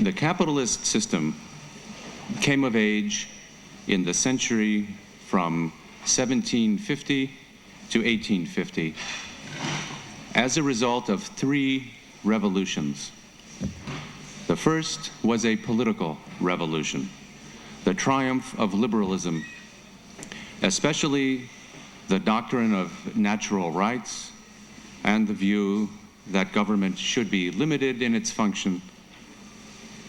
The capitalist system came of age in the century from 1750 to 1850 as a result of three revolutions. The first was a political revolution, the triumph of liberalism, especially the doctrine of natural rights and the view that government should be limited in its function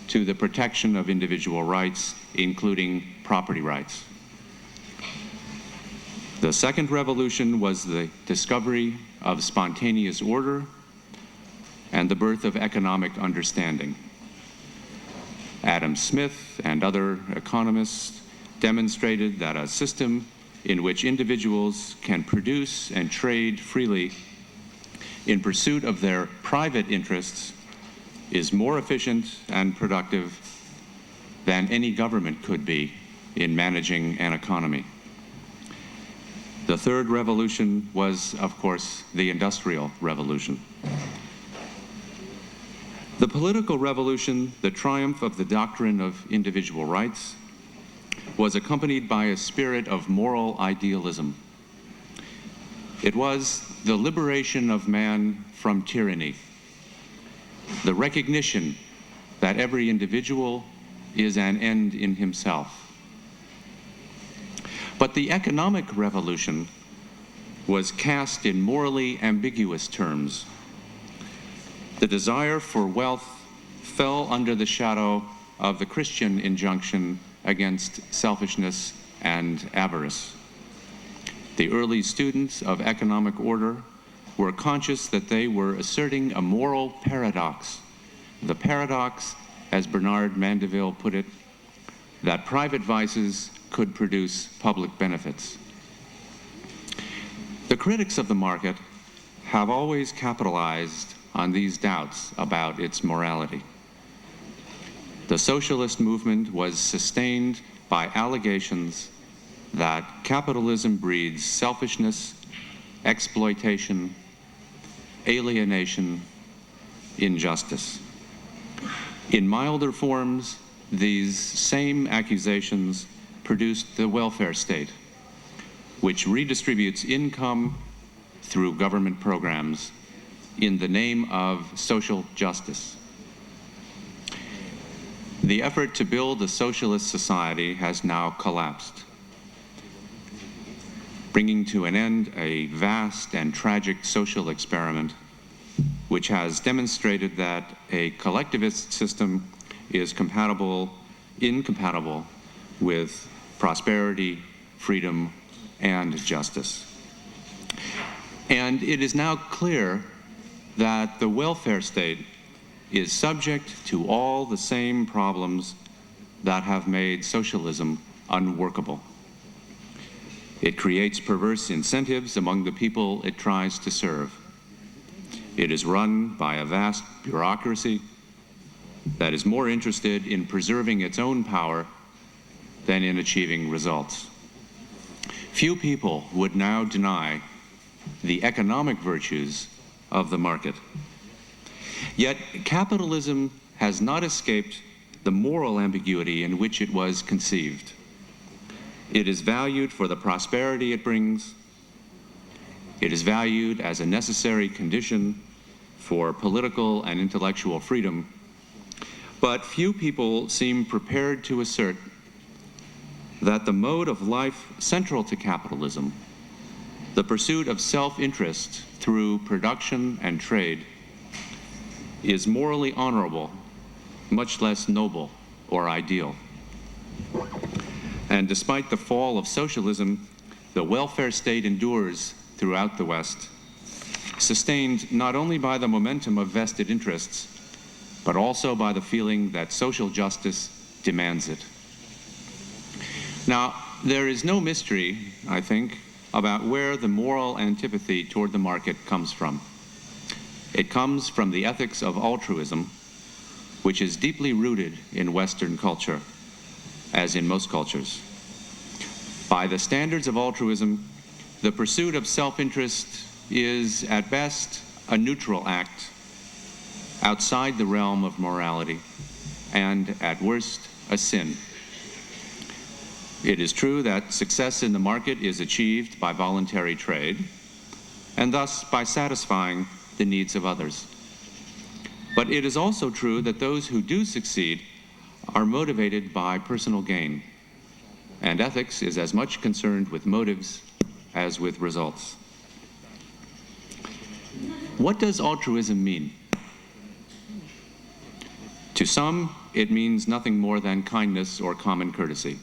to the protection of individual rights, including property rights. The second revolution was the discovery of spontaneous order and the birth of economic understanding. Adam Smith and other economists demonstrated that a system in which individuals can produce and trade freely in pursuit of their private interests is more efficient and productive than any government could be in managing an economy. The third revolution was, of course, the Industrial Revolution. The political revolution, the triumph of the doctrine of individual rights, was accompanied by a spirit of moral idealism. It was the liberation of man from tyranny, the recognition that every individual is an end in himself. But the economic revolution was cast in morally ambiguous terms. The desire for wealth fell under the shadow of the Christian injunction against selfishness and avarice. The early students of economic order were conscious that they were asserting a moral paradox. The paradox, as Bernard Mandeville put it, that private vices could produce public benefits. The critics of the market have always capitalized on these doubts about its morality. The socialist movement was sustained by allegations that capitalism breeds selfishness, exploitation, alienation, injustice. In milder forms, these same accusations produced the welfare state, which redistributes income through government programs in the name of social justice. The effort to build a socialist society has now collapsed, bringing to an end a vast and tragic social experiment which has demonstrated that a collectivist system is incompatible with prosperity, freedom, and justice. And it is now clear that the welfare state is subject to all the same problems that have made socialism unworkable. It creates perverse incentives among the people it tries to serve. It is run by a vast bureaucracy that is more interested in preserving its own power than in achieving results. Few people would now deny the economic virtues of the market. Yet capitalism has not escaped the moral ambiguity in which it was conceived. It is valued for the prosperity it brings. It is valued as a necessary condition for political and intellectual freedom. But few people seem prepared to assert that the mode of life central to capitalism, the pursuit of self-interest through production and trade, is morally honorable, much less noble or ideal. And despite the fall of socialism, the welfare state endures throughout the West, sustained not only by the momentum of vested interests, but also by the feeling that social justice demands it. Now, there is no mystery, I think, about where the moral antipathy toward the market comes from. It comes from the ethics of altruism, which is deeply rooted in Western culture, as in most cultures. By the standards of altruism, the pursuit of self-interest is, at best, a neutral act outside the realm of morality, and, at worst, a sin. It is true that success in the market is achieved by voluntary trade, and thus by satisfying the needs of others. But it is also true that those who do succeed are motivated by personal gain, and ethics is as much concerned with motives as with results. What does altruism mean? To some, it means nothing more than kindness or common courtesy.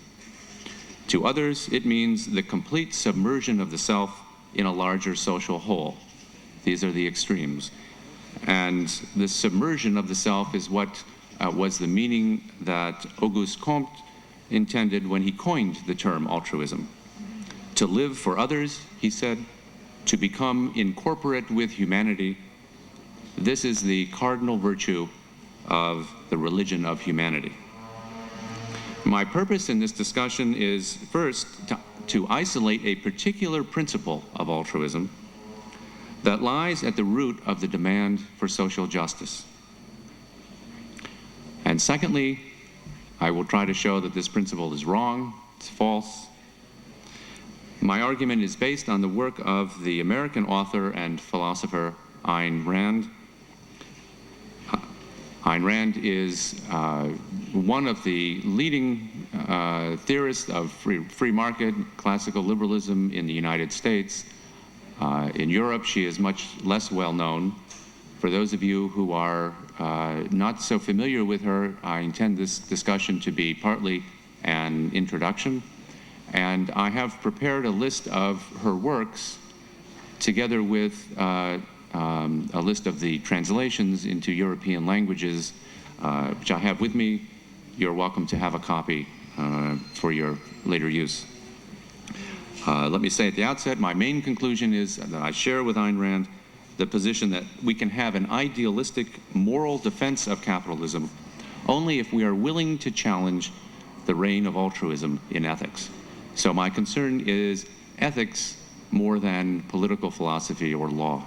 To others, it means the complete submersion of the self in a larger social whole. These are the extremes. And this submersion of the self is what was the meaning that Auguste Comte intended when he coined the term altruism. To live for others, he said, to become incorporate with humanity, this is the cardinal virtue of the religion of humanity. My purpose in this discussion is first to isolate a particular principle of altruism that lies at the root of the demand for social justice. And secondly, I will try to show that this principle is wrong, it's false. My argument is based on the work of the American author and philosopher Ayn Rand. Ayn Rand is one of the leading theorists of free market, classical liberalism in the United States. In Europe, she is much less well known. For those of you who are not so familiar with her, I intend this discussion to be partly an introduction. And I have prepared a list of her works together with a list of the translations into European languages, which I have with me. You're welcome to have a copy for your later use. Let me say at the outset, my main conclusion is that I share with Ayn Rand the position that we can have an idealistic moral defense of capitalism only if we are willing to challenge the reign of altruism in ethics. So my concern is ethics more than political philosophy or law.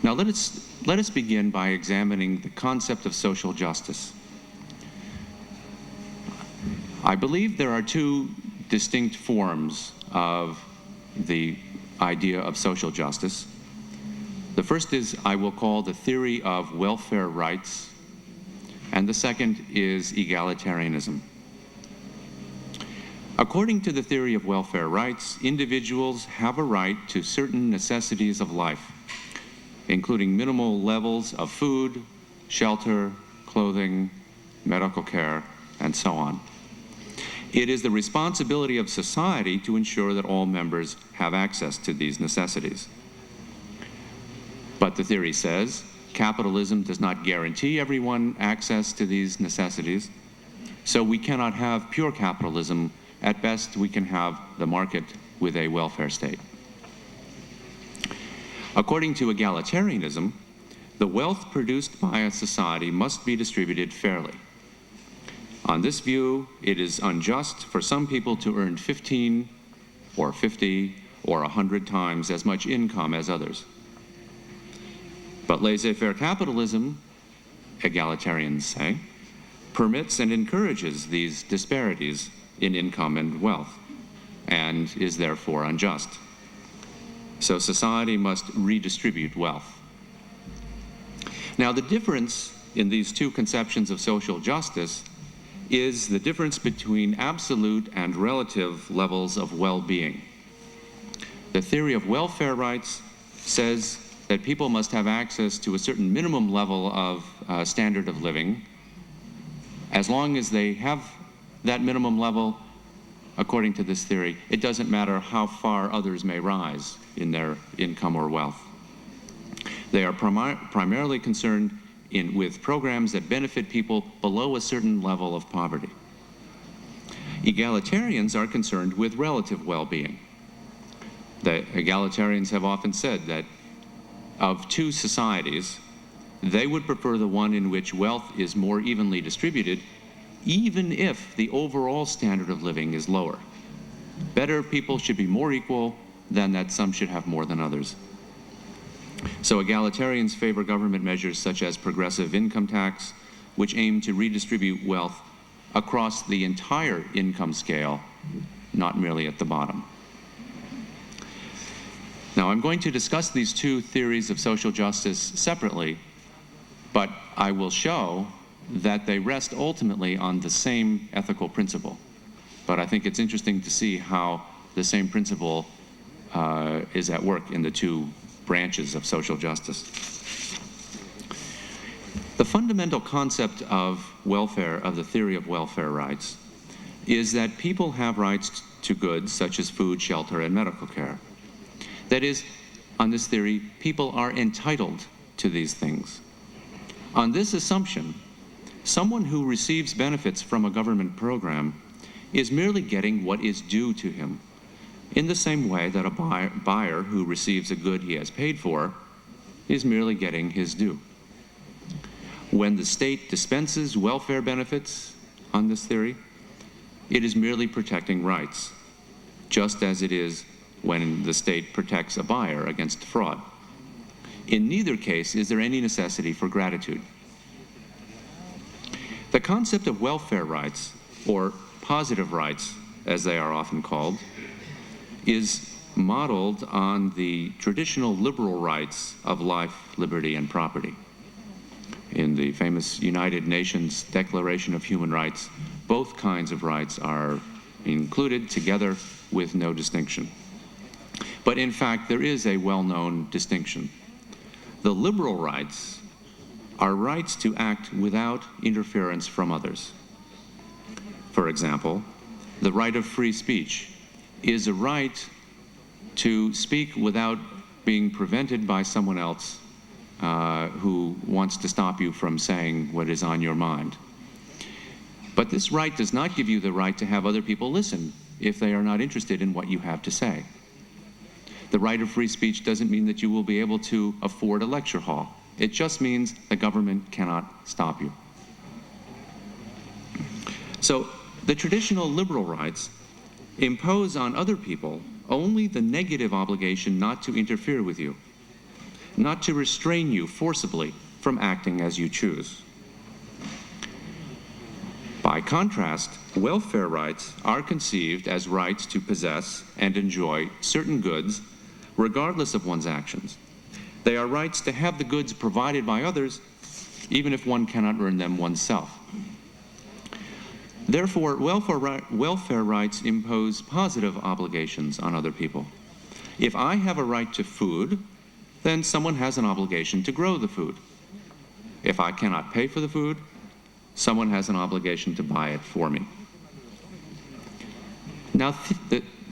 Now let us begin by examining the concept of social justice. I believe there are two distinct forms of the idea of social justice. The first is, I will call, the theory of welfare rights, and the second is egalitarianism. According to the theory of welfare rights, individuals have a right to certain necessities of life, including minimal levels of food, shelter, clothing, medical care, and so on. It is the responsibility of society to ensure that all members have access to these necessities. But the theory says capitalism does not guarantee everyone access to these necessities, so we cannot have pure capitalism. At best, we can have the market with a welfare state. According to egalitarianism, the wealth produced by a society must be distributed fairly. On this view, it is unjust for some people to earn 15 or 50 or 100 times as much income as others. But laissez-faire capitalism, egalitarians say, permits and encourages these disparities in income and wealth, and is therefore unjust. So society must redistribute wealth. Now, the difference in these two conceptions of social justice is the difference between absolute and relative levels of well-being. The theory of welfare rights says that people must have access to a certain minimum level of standard of living. As long as they have that minimum level, according to this theory, it doesn't matter how far others may rise in their income or wealth. They are primarily concerned with programs that benefit people below a certain level of poverty. Egalitarians are concerned with relative well-being. The egalitarians have often said that of two societies, they would prefer the one in which wealth is more evenly distributed, even if the overall standard of living is lower. Better people should be more equal than that some should have more than others. So egalitarians favor government measures such as progressive income tax, which aim to redistribute wealth across the entire income scale, not merely at the bottom. Now, I'm going to discuss these two theories of social justice separately, but I will show that they rest ultimately on the same ethical principle. But I think it's interesting to see how the same principle is at work in the two branches of social justice. The fundamental concept of welfare, of the theory of welfare rights, is that people have rights to goods such as food, shelter, and medical care. That is, on this theory, people are entitled to these things. On this assumption, someone who receives benefits from a government program is merely getting what is due to him, in the same way that a buyer who receives a good he has paid for is merely getting his due. When the state dispenses welfare benefits on this theory, it is merely protecting rights, just as it is when the state protects a buyer against fraud. In neither case is there any necessity for gratitude. The concept of welfare rights, or positive rights as they are often called, is modeled on the traditional liberal rights of life, liberty, and property. In the famous United Nations Declaration of Human Rights, both kinds of rights are included together with no distinction. But in fact, there is a well-known distinction. The liberal rights are rights to act without interference from others. For example, the right of free speech is a right to speak without being prevented by someone else who wants to stop you from saying what is on your mind. But this right does not give you the right to have other people listen if they are not interested in what you have to say. The right of free speech doesn't mean that you will be able to afford a lecture hall. It just means the government cannot stop you. So the traditional liberal rights impose on other people only the negative obligation not to interfere with you, not to restrain you forcibly from acting as you choose. By contrast, welfare rights are conceived as rights to possess and enjoy certain goods regardless of one's actions. They are rights to have the goods provided by others, even if one cannot earn them oneself. Therefore, welfare rights impose positive obligations on other people. If I have a right to food, then someone has an obligation to grow the food. If I cannot pay for the food, someone has an obligation to buy it for me. Now,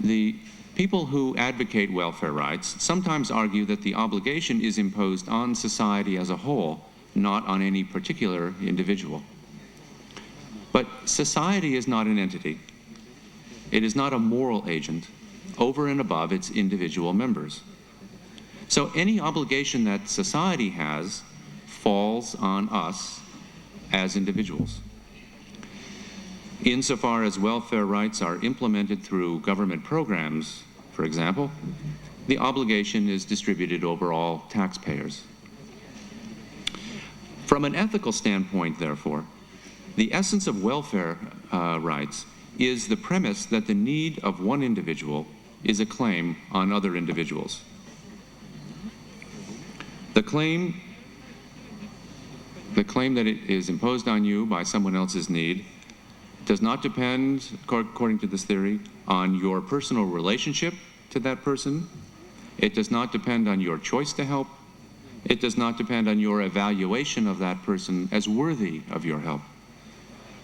the people who advocate welfare rights sometimes argue that the obligation is imposed on society as a whole, not on any particular individual. But society is not an entity. It is not a moral agent over and above its individual members. So any obligation that society has falls on us as individuals. Insofar as welfare rights are implemented through government programs, for example, the obligation is distributed over all taxpayers. From an ethical standpoint, therefore, the essence of welfare rights is the premise that the need of one individual is a claim on other individuals. The claim that it is imposed on you by someone else's need does not depend, according to this theory, on your personal relationship to that person. It does not depend on your choice to help. It does not depend on your evaluation of that person as worthy of your help.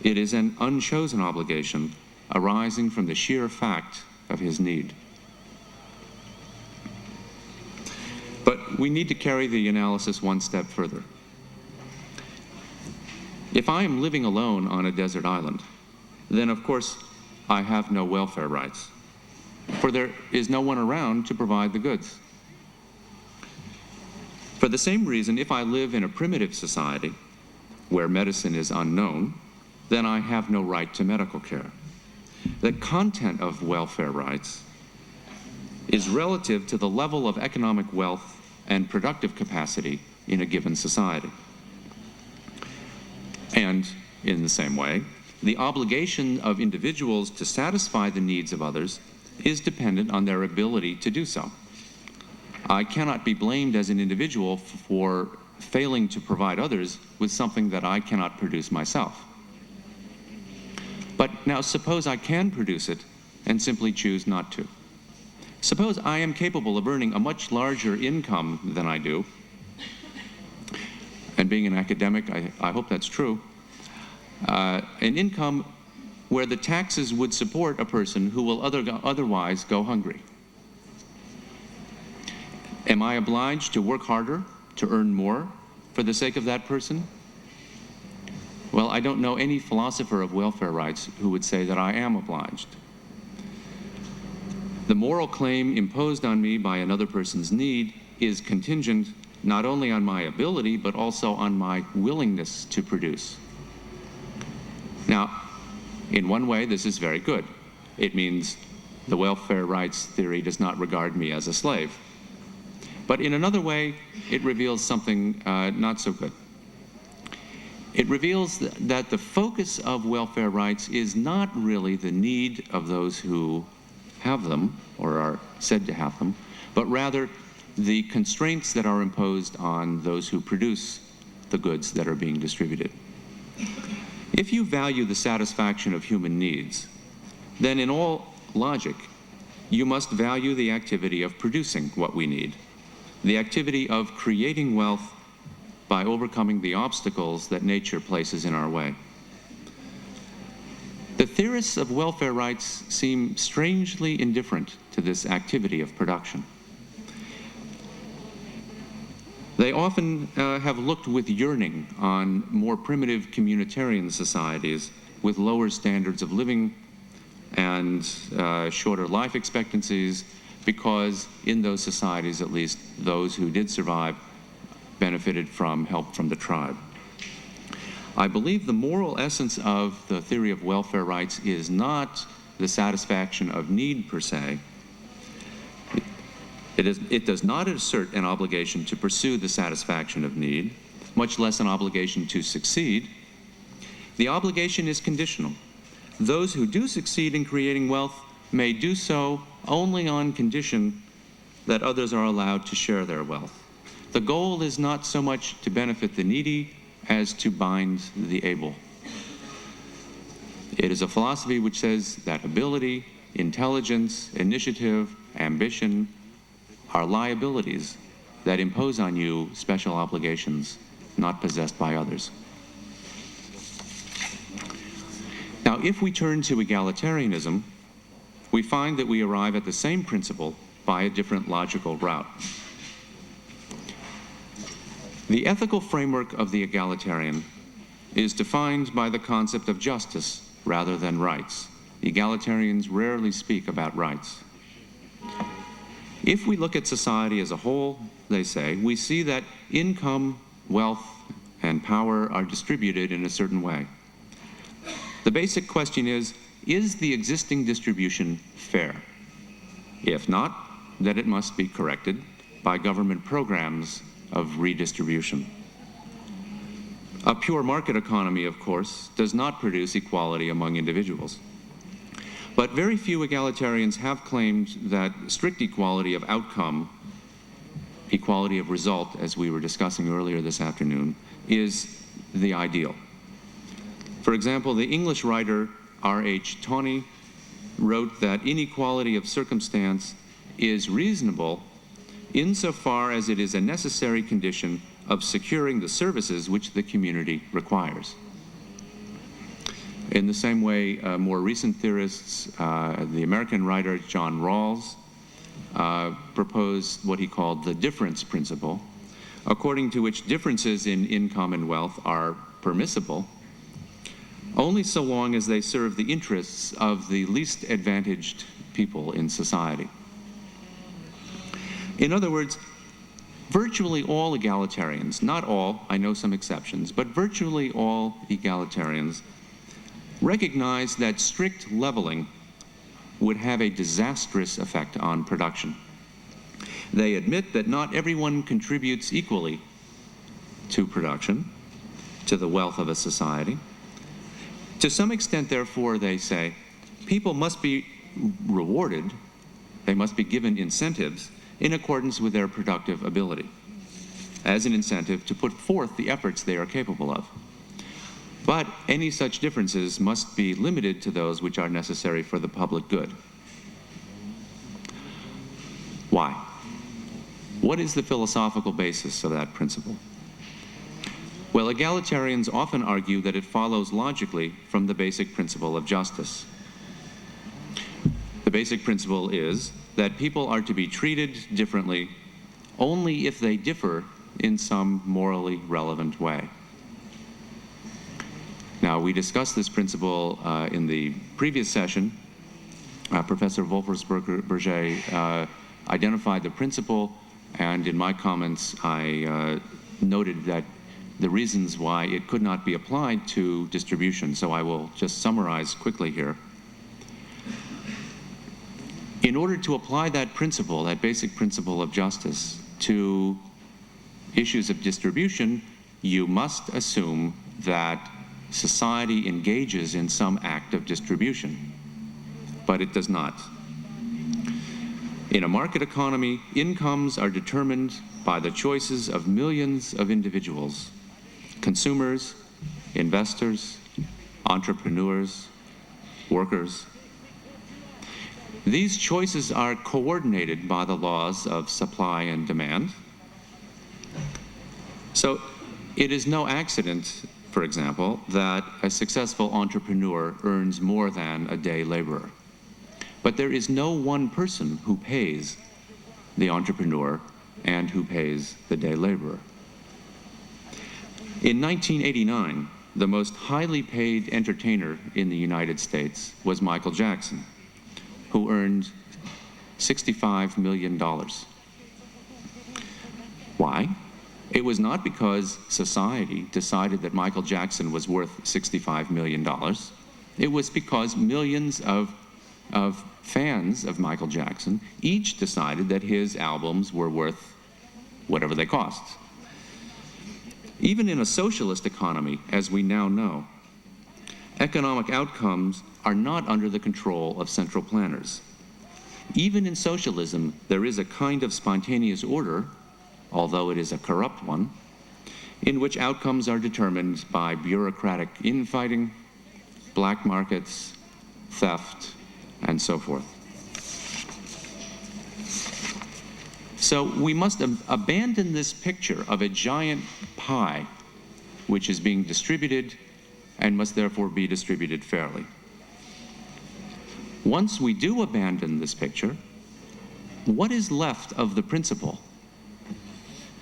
It is an unchosen obligation arising from the sheer fact of his need. But we need to carry the analysis one step further. If I am living alone on a desert island, then of course I have no welfare rights, for there is no one around to provide the goods. For the same reason, if I live in a primitive society where medicine is unknown, then I have no right to medical care. The content of welfare rights is relative to the level of economic wealth and productive capacity in a given society. And in the same way, the obligation of individuals to satisfy the needs of others is dependent on their ability to do so. I cannot be blamed as an individual for failing to provide others with something that I cannot produce myself. But now suppose I can produce it and simply choose not to. Suppose I am capable of earning a much larger income than I do, and being an academic, I hope that's true, an income where the taxes would support a person who will otherwise go hungry. Am I obliged to work harder, to earn more, for the sake of that person? Well, I don't know any philosopher of welfare rights who would say that I am obliged. The moral claim imposed on me by another person's need is contingent not only on my ability, but also on my willingness to produce. Now, in one way, this is very good. It means the welfare rights theory does not regard me as a slave. But in another way, it reveals something not so good. It reveals that the focus of welfare rights is not really the need of those who have them, or are said to have them, but rather the constraints that are imposed on those who produce the goods that are being distributed. If you value the satisfaction of human needs, then in all logic, you must value the activity of producing what we need, the activity of creating wealth by overcoming the obstacles that nature places in our way. The theorists of welfare rights seem strangely indifferent to this activity of production. They often have looked with yearning on more primitive communitarian societies with lower standards of living and shorter life expectancies, because in those societies, at least, those who did survive benefited from help from the tribe. I believe the moral essence of the theory of welfare rights is not the satisfaction of need per se. It does not assert an obligation to pursue the satisfaction of need, much less an obligation to succeed. The obligation is conditional. Those who do succeed in creating wealth may do so only on condition that others are allowed to share their wealth. The goal is not so much to benefit the needy as to bind the able. It is a philosophy which says that ability, intelligence, initiative, ambition are liabilities that impose on you special obligations not possessed by others. Now, if we turn to egalitarianism, we find that we arrive at the same principle by a different logical route. The ethical framework of the egalitarian is defined by the concept of justice rather than rights. Egalitarians rarely speak about rights. If we look at society as a whole, they say, we see that income, wealth, and power are distributed in a certain way. The basic question is the existing distribution fair? If not, then it must be corrected by government programs of redistribution. A pure market economy, of course, does not produce equality among individuals. But very few egalitarians have claimed that strict equality of outcome, equality of result, as we were discussing earlier this afternoon, is the ideal. For example, the English writer R.H. Tawney wrote that inequality of circumstance is reasonable insofar as it is a necessary condition of securing the services which the community requires. In the same way, more recent theorists, the American writer John Rawls, proposed what he called the difference principle, according to which differences in income and wealth are permissible only so long as they serve the interests of the least advantaged people in society. In other words, virtually all egalitarians, not all, I know some exceptions, but virtually all egalitarians recognize that strict leveling would have a disastrous effect on production. They admit that not everyone contributes equally to production. to the wealth of a society. To some extent, therefore, they say, people must be rewarded, they must be given incentives in accordance with their productive ability, as an incentive to put forth the efforts they are capable of. But any such differences must be limited to those which are necessary for the public good. Why? What is the philosophical basis of that principle? Well, egalitarians often argue that it follows logically from the basic principle of justice. The basic principle is that people are to be treated differently only if they differ in some morally relevant way. Now, we discussed this principle in the previous session. Professor Wolfers-Berger identified the principle, and in my comments, I noted that the reasons why it could not be applied to distribution, so I will just summarize quickly here. In order to apply that principle, that basic principle of justice, to issues of distribution, you must assume that society engages in some act of distribution, but it does not. In a market economy, incomes are determined by the choices of millions of individuals, consumers, investors, entrepreneurs, workers. These choices are coordinated by the laws of supply and demand. So it is no accident, for example, that a successful entrepreneur earns more than a day laborer. But there is no one person who pays the entrepreneur and who pays the day laborer. In 1989, the most highly paid entertainer in the United States was Michael Jackson, who earned $65 million. Why? It was not because society decided that Michael Jackson was worth $65 million. It was because millions of fans of Michael Jackson each decided that his albums were worth whatever they cost. Even in a socialist economy, as we now know, economic outcomes are not under the control of central planners. Even in socialism, there is a kind of spontaneous order, although it is a corrupt one, in which outcomes are determined by bureaucratic infighting, black markets, theft, and so forth. So we must abandon this picture of a giant pie which is being distributed and must therefore be distributed fairly. Once we do abandon this picture, what is left of the principle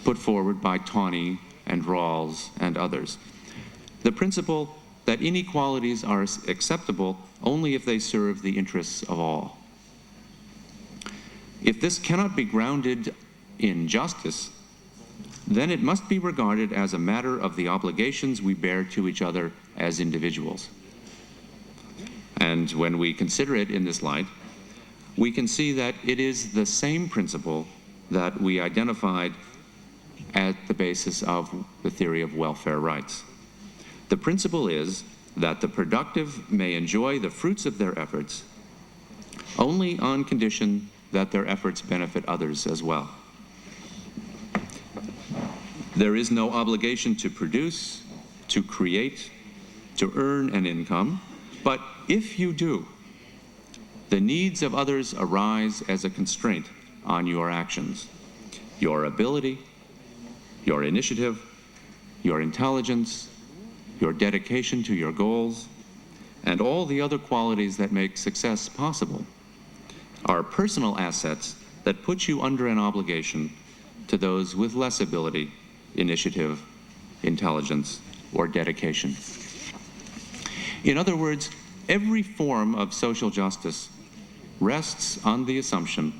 put forward by Tawney and Rawls and others? The principle that inequalities are acceptable only if they serve the interests of all. If this cannot be grounded in justice, then it must be regarded as a matter of the obligations we bear to each other as individuals. And when we consider it in this light, we can see that it is the same principle that we identified at the basis of the theory of welfare rights. The principle is that the productive may enjoy the fruits of their efforts only on condition that their efforts benefit others as well. There is no obligation to produce, to create, to earn an income, but if you do, the needs of others arise as a constraint on your actions. Your ability, your initiative, your intelligence, your dedication to your goals, and all the other qualities that make success possible are personal assets that put you under an obligation to those with less ability, initiative, intelligence, or dedication. In other words, every form of social justice rests on the assumption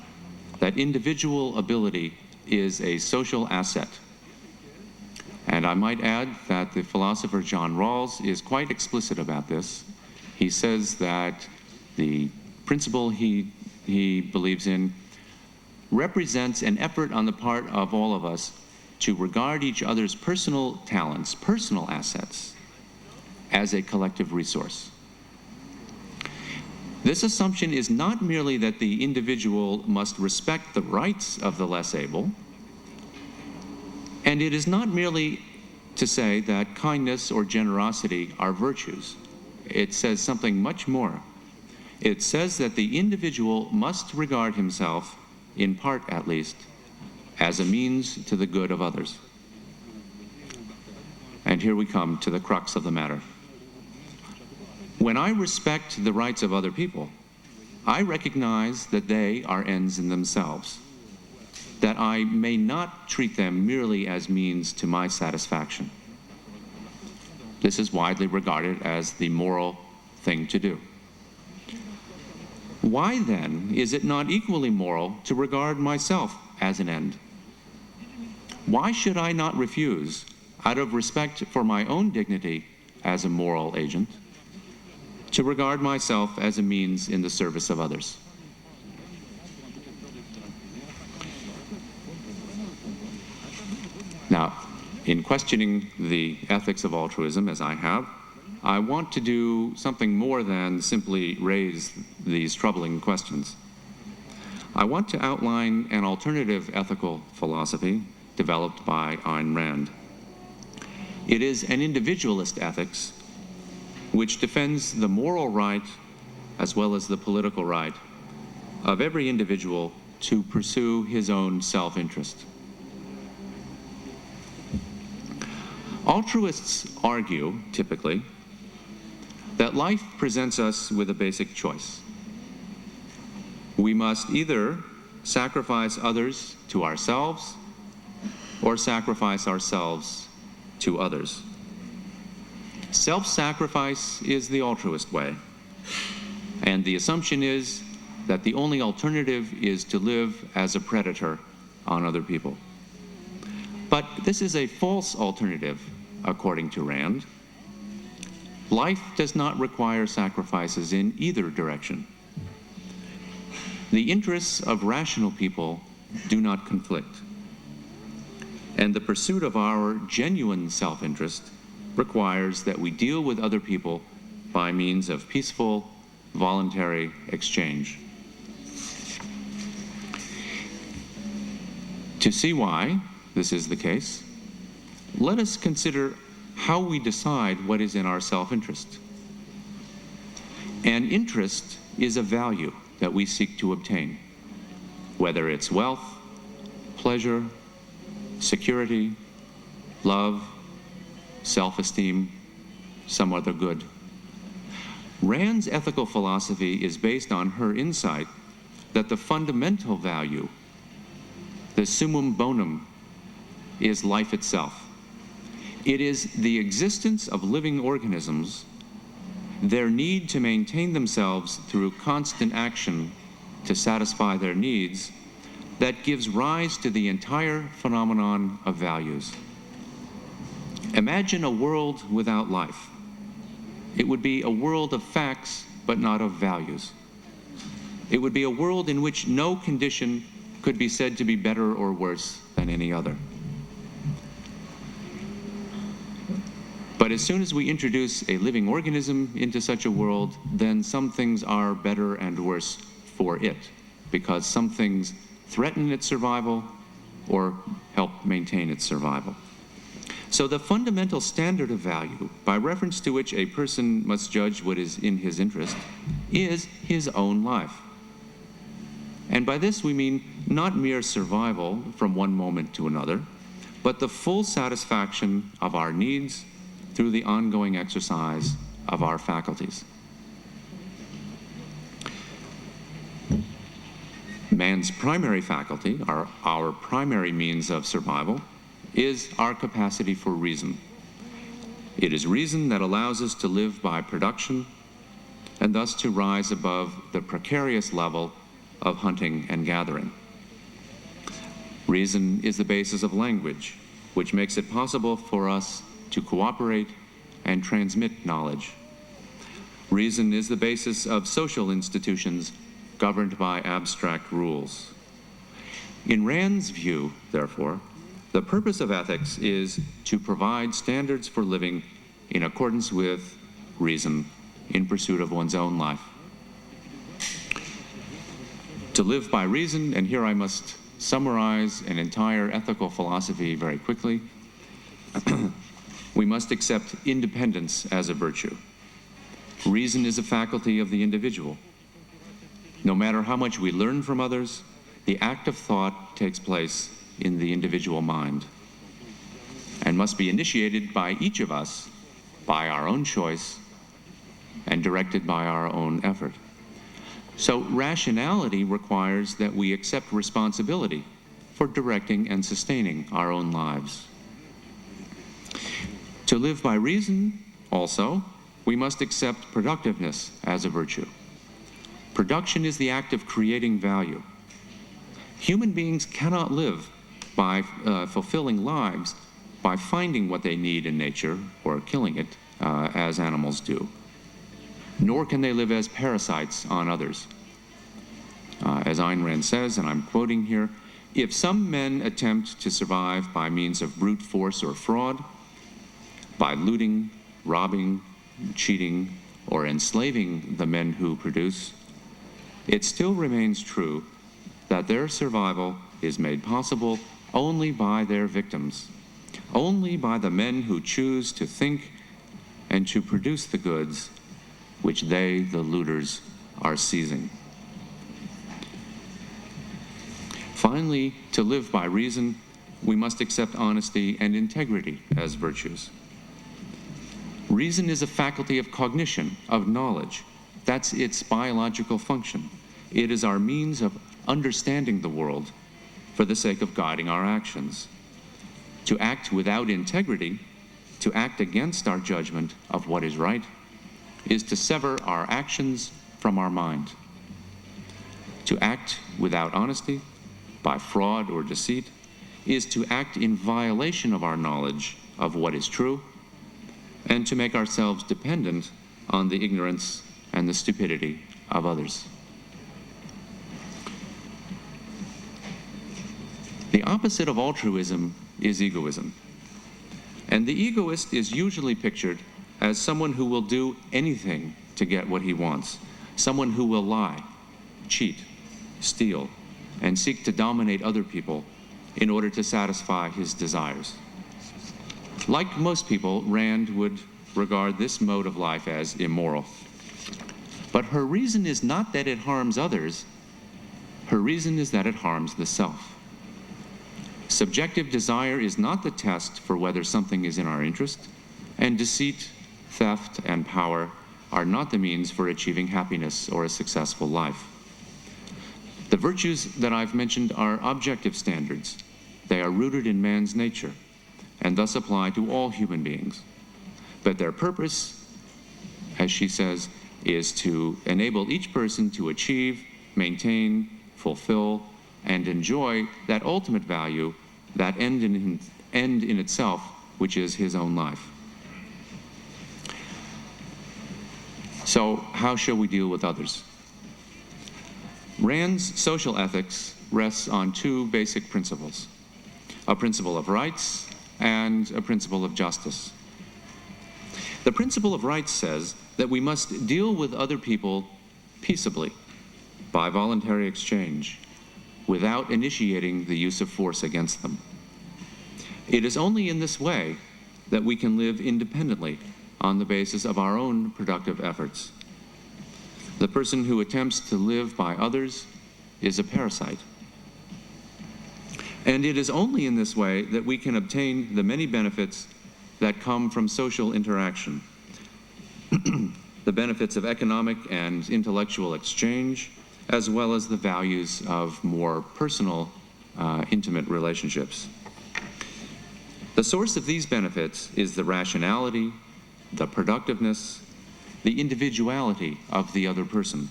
that individual ability is a social asset. And I might add that the philosopher John Rawls is quite explicit about this. He says that the principle he believes in represents an effort on the part of all of us to regard each other's personal talents, personal assets, as a collective resource. This assumption is not merely that the individual must respect the rights of the less able, and it is not merely to say that kindness or generosity are virtues. It says something much more. It says that the individual must regard himself, in part at least, as a means to the good of others. And here we come to the crux of the matter. When I respect the rights of other people, I recognize that they are ends in themselves, that I may not treat them merely as means to my satisfaction. This is widely regarded as the moral thing to do. Why then is it not equally moral to regard myself as an end? Why should I not refuse, out of respect for my own dignity as a moral agent, to regard myself as a means in the service of others? Now, in questioning the ethics of altruism, as I have, I want to do something more than simply raise these troubling questions. I want to outline an alternative ethical philosophy developed by Ayn Rand. It is an individualist ethics which defends the moral right as well as the political right of every individual to pursue his own self-interest. Altruists argue, typically, that life presents us with a basic choice. We must either sacrifice others to ourselves or sacrifice ourselves to others. Self-sacrifice is the altruist way, and the assumption is that the only alternative is to live as a predator on other people. But this is a false alternative, according to Rand. Life does not require sacrifices in either direction. The interests of rational people do not conflict, and the pursuit of our genuine self-interest requires that we deal with other people by means of peaceful, voluntary exchange. To see why this is the case, let us consider how we decide what is in our self-interest. An interest is a value that we seek to obtain, whether it's wealth, pleasure, security, love, self-esteem, some other good. Rand's ethical philosophy is based on her insight that the fundamental value, the summum bonum, is life itself. It is the existence of living organisms, their need to maintain themselves through constant action to satisfy their needs, that gives rise to the entire phenomenon of values. Imagine a world without life. It would be a world of facts, but not of values. It would be a world in which no condition could be said to be better or worse than any other. But as soon as we introduce a living organism into such a world, then some things are better and worse for it, because some things threaten its survival or help maintain its survival. So the fundamental standard of value, by reference to which a person must judge what is in his interest, is his own life. And by this we mean not mere survival from one moment to another, but the full satisfaction of our needs through the ongoing exercise of our faculties. Man's primary faculty, our primary means of survival, is our capacity for reason. It is reason that allows us to live by production and thus to rise above the precarious level of hunting and gathering. Reason is the basis of language, which makes it possible for us to cooperate and transmit knowledge. Reason is the basis of social institutions governed by abstract rules. In Rand's view, therefore, The purpose of ethics is to provide standards for living in accordance with reason in pursuit of one's own life. To live by reason, and here I must summarize an entire ethical philosophy very quickly, we must accept independence as a virtue. Reason is a faculty of the individual. No matter how much we learn from others, the act of thought takes place in the individual mind and must be initiated by each of us by our own choice and directed by our own effort. So rationality requires that we accept responsibility for directing and sustaining our own lives. To live by reason, also, we must accept productiveness as a virtue. Production is the act of creating value. Human beings cannot live by fulfilling lives by finding what they need in nature or killing it, as animals do. Nor can they live as parasites on others. As Ayn Rand says, and I'm quoting here, if some men attempt to survive by means of brute force or fraud, by looting, robbing, cheating, or enslaving the men who produce, it still remains true that their survival is made possible only by their victims, only by the men who choose to think and to produce the goods which they, the looters, are seizing. Finally, to live by reason, we must accept honesty and integrity as virtues. Reason is a faculty of cognition, of knowledge. That's its biological function. It is our means of understanding the world for the sake of guiding our actions. To act without integrity, to act against our judgment of what is right, is to sever our actions from our mind. To act without honesty, by fraud or deceit, is to act in violation of our knowledge of what is true, and to make ourselves dependent on the ignorance and the stupidity of others. The opposite of altruism is egoism. And the egoist is usually pictured as someone who will do anything to get what he wants, someone who will lie, cheat, steal, and seek to dominate other people in order to satisfy his desires. Like most people, Rand would regard this mode of life as immoral. But her reason is not that it harms others. Her reason is that it harms the self. Subjective desire is not the test for whether something is in our interest, and deceit, theft, and power are not the means for achieving happiness or a successful life. The virtues that I've mentioned are objective standards. They are rooted in man's nature, and thus apply to all human beings. But their purpose, as she says, is to enable each person to achieve, maintain, fulfill, and enjoy that ultimate value, that end in itself, which is his own life. So, how shall we deal with others? Rand's social ethics rests on two basic principles: a principle of rights and a principle of justice. The principle of rights says that we must deal with other people peaceably, by voluntary exchange, without initiating the use of force against them. It is only in this way that we can live independently on the basis of our own productive efforts. The person who attempts to live by others is a parasite. And it is only in this way that we can obtain the many benefits that come from social interaction. The benefits of economic and intellectual exchange, as well as the values of more personal, intimate relationships. The source of these benefits is the rationality, the productiveness, the individuality of the other person.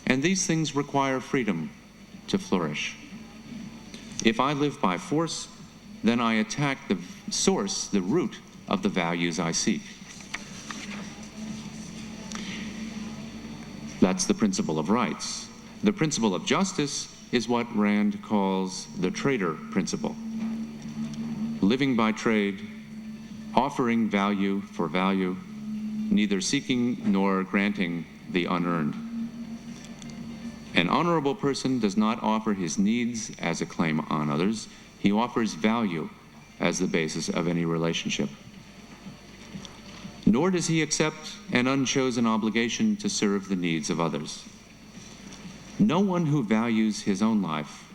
And these things require freedom to flourish. If I live by force, then I attack the source, the root of the values I seek. That's the principle of rights. The principle of justice is what Rand calls the traitor principle. living by trade, offering value for value, neither seeking nor granting the unearned. An honorable person does not offer his needs as a claim on others. He offers value as the basis of any relationship. Nor does he accept an unchosen obligation to serve the needs of others. No one who values his own life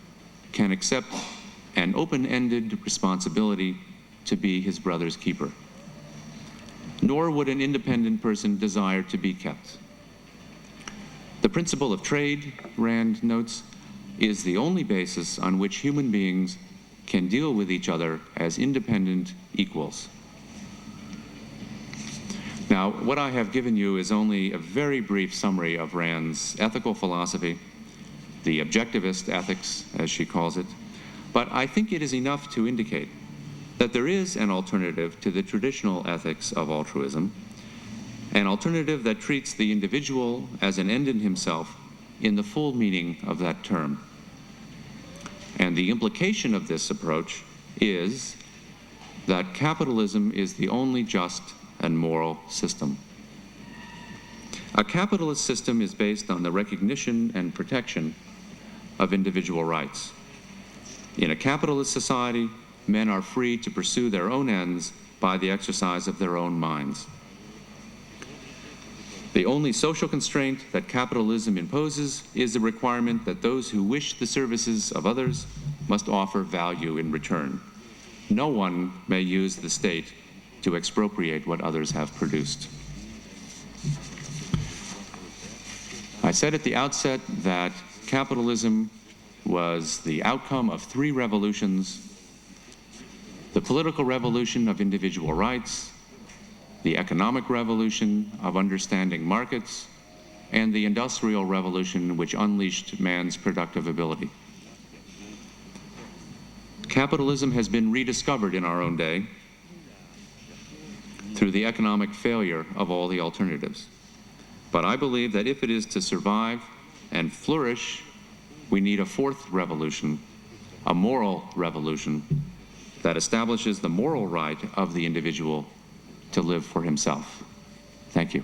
can accept an open-ended responsibility to be his brother's keeper. Nor would an independent person desire to be kept. The principle of trade, Rand notes, is the only basis on which human beings can deal with each other as independent equals. Now, what I have given you is only a very brief summary of Rand's ethical philosophy, the objectivist ethics, as she calls it, but I think it is enough to indicate that there is an alternative to the traditional ethics of altruism, an alternative that treats the individual as an end in himself in the full meaning of that term. And the implication of this approach is that capitalism is the only just and moral system. A capitalist system is based on the recognition and protection of individual rights. In a capitalist society, men are free to pursue their own ends by the exercise of their own minds. The only social constraint that capitalism imposes is the requirement that those who wish the services of others must offer value in return. No one may use the state to expropriate what others have produced. I said at the outset that capitalism was the outcome of 3 revolutions: the political revolution of individual rights, the economic revolution of understanding markets, and the industrial revolution which unleashed man's productive ability. Capitalism has been rediscovered in our own day through the economic failure of all the alternatives. But I believe that if it is to survive and flourish, we need a 4th revolution, a moral revolution that establishes the moral right of the individual to live for himself. Thank you.